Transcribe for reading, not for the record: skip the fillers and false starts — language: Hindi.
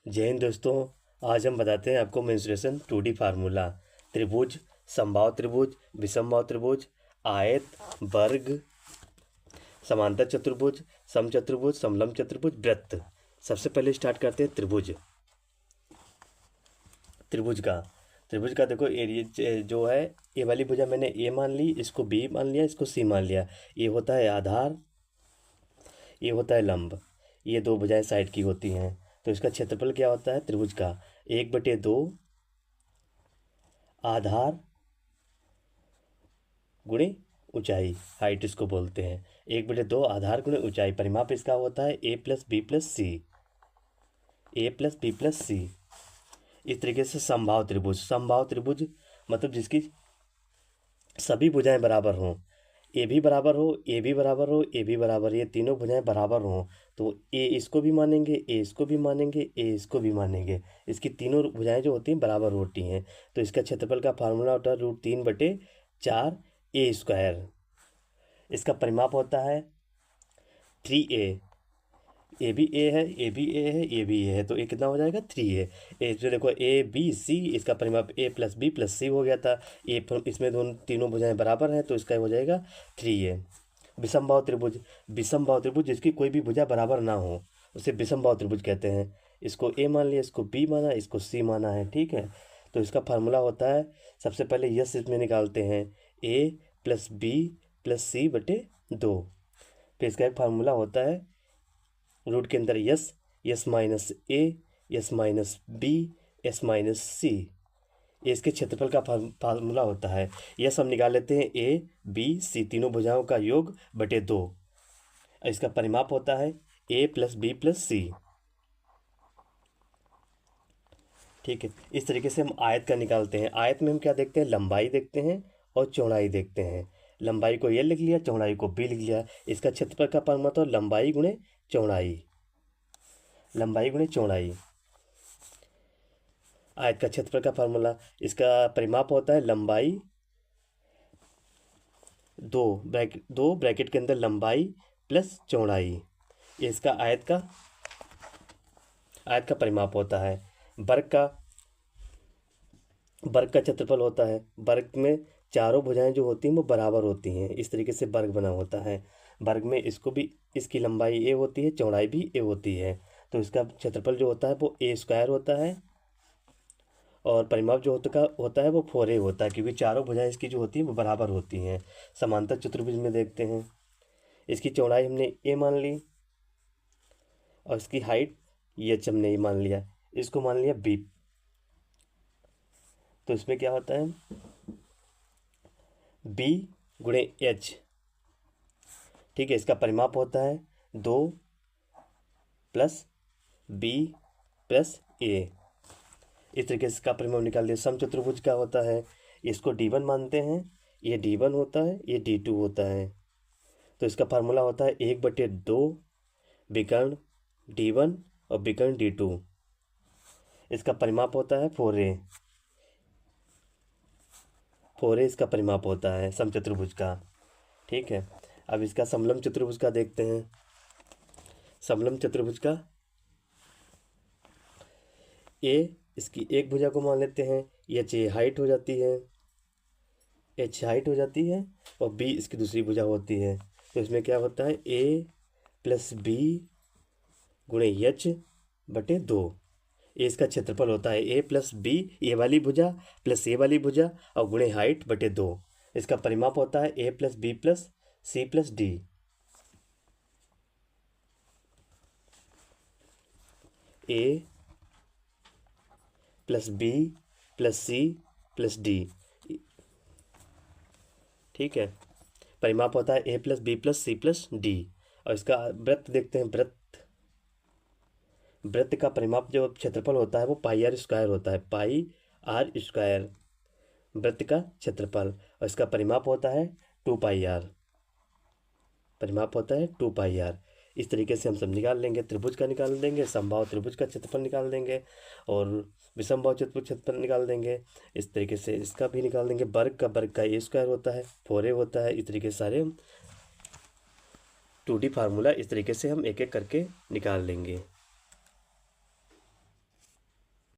जय हिंद दोस्तों। आज हम बताते हैं आपको मेंसुरेशन 2D फार्मूला। त्रिभुज, समबाहु त्रिभुज, विषमबाहु त्रिभुज, आयत, वर्ग, समांतर चतुर्भुज, समचतुर्भुज, समलंब चतुर्भुज, वृत्त। सबसे पहले स्टार्ट करते हैं त्रिभुज। त्रिभुज का देखो एरिया जो है, ए वाली भुजा मैंने ए मान ली, इसको बी मान लिया, इसको सी मान लिया। ये होता है आधार, ये होता है लंब। ये दो भुजाएं साइड की होती हैं। तो इसका क्षेत्रफल क्या होता है त्रिभुज का? 1/2 आधार गुणे ऊंचाई, हाइट इसको बोलते हैं। 1/2 आधार गुणे ऊंचाई। परिमाप इसका होता है a + b + c, a + b + c। इस तरीके से समबाहु त्रिभुज मतलब जिसकी सभी भुजाएं बराबर हों, ए भी बराबर हो, ए भी बराबर हो, ए भी बराबर, ये तीनों भुजाएं बराबर हों, तो ए इसको भी मानेंगे, ए इसको भी मानेंगे, ए इसको भी मानेंगे। इसकी तीनों भुजाएं जो होती हैं बराबर होती हैं। तो इसका क्षेत्रफल का फार्मूला होता है √3/4 a²। इसका परिमाप होता है 3a। ए भी ए है, ए भी ए है, ए भी ए है, तो ये कितना हो जाएगा 3a। ए जो देखो ए बी सी, इसका परिमाप a + b + c हो गया था। ए इसमें दोनों तीनों भुजाएं बराबर हैं, तो इसका हो जाएगा 3a। विषमबाहु त्रिभुज जिसकी कोई भी भुजा बराबर ना हो उसे विषमबाहु त्रिभुज कहते हैं। इसको ए मान लिया, इसको बी माना, इसको सी माना है, ठीक है। तो इसका फार्मूला होता है, सबसे पहले यस इसमें निकालते हैं, a + b + c/2। फिर इसका एक फार्मूला होता है रूट के अंदर s, s minus a, s minus b, s minus c. ये इसके क्षेत्रफल का फार्मूला होता है। यस हम निकाल लेते हैं ए बी सी, तीनों भुजाओं का योग बटे 2। इसका परिमाप होता है a + b + c, ठीक है। इस तरीके से हम आयत का निकालते हैं। आयत में हम क्या देखते हैं? लंबाई देखते हैं और चौड़ाई देखते हैं। लंबाई को ये लिख लिया, चौड़ाई को बी लिख लिया। इसका क्षेत्रफल का फार्मूला तो लंबाई गुणे चौड़ाई, लंबाई गुणे चौड़ाई। आयत का क्षेत्रफल का फार्मूला, इसका परिमाप होता है लंबाई, दो ब्रैकेट के अंदर लंबाई प्लस चौड़ाई। ये इसका आयत का परिमाप होता है। वर्ग का क्षेत्रफल होता है। वर्ग में चारों भुजाएं जो होती हैं वो बराबर होती हैं। इस तरीके से वर्ग बना होता है। वर्ग में इसकी लंबाई a होती है, चौड़ाई भी a होती है। तो इसका क्षेत्रफल जो होता है वो a² होता है, और परिमाप जो होता है वो 4a होता है, क्योंकि चारों भुजाएं इसकी जो होती हैं वो बराबर होती हैं। समांतर चतुर्भुज में देखते हैं, इसकी चौड़ाई हमने a मान ली और इसकी हाइट h हमने मान लिया, इसको मान लिया b। तो इसमें क्या होता है b × h, ठीक है। इसका परिमाप होता है 2 + b + a। इस तरीके से इसका परिमाप निकाल दिया। समचतुर्भुज का होता है, इसको d1 मानते हैं, ये d1 होता है, ये d2 होता है। तो इसका फार्मूला होता है 1/2 विकर्ण d1 और विकर्ण d2। इसका परिमाप होता है 4a। इसका परिमाप होता है समचतुर्भुज का, ठीक है। अब इसका समलंब चतुर्भुज का देखते हैं। समलंब चतुर्भुज का a इसकी एक भुजा को मान लेते हैं, h हाइट हो जाती है, h हाइट हो जाती है, और b इसकी दूसरी भुजा होती है। तो इसमें क्या होता है a + b × h/2। ये इसका क्षेत्रफल होता है a + b, ये वाली भुजा प्लस ये वाली भुजा, और गुणे हाइट बटे 2। इसका परिमाप होता है a + b + c + d। a + b + c + d, ठीक है। परिमाप होता है a + b + c + d। और इसका वृत्त देखते हैं। वृत्त का परिमाप जो क्षेत्रफल होता है वो πr² होता है, πr², वृत्त का क्षेत्रफल। और इसका परिमाप होता है 2πr, परिमाप होता है 2πr। इस तरीके से हम सब निकाल लेंगे। त्रिभुज का निकाल देंगे, समबाहु त्रिभुज का क्षेत्रफल निकाल देंगे, और विषमबाहु त्रिभुज क्षेत्रफल निकाल देंगे। इस तरीके से इसका भी निकाल देंगे। वर्ग का a² होता है, 4a होता है। इस तरीके से सारे 2D फार्मूला इस तरीके से हम एक एक करके निकाल लेंगे।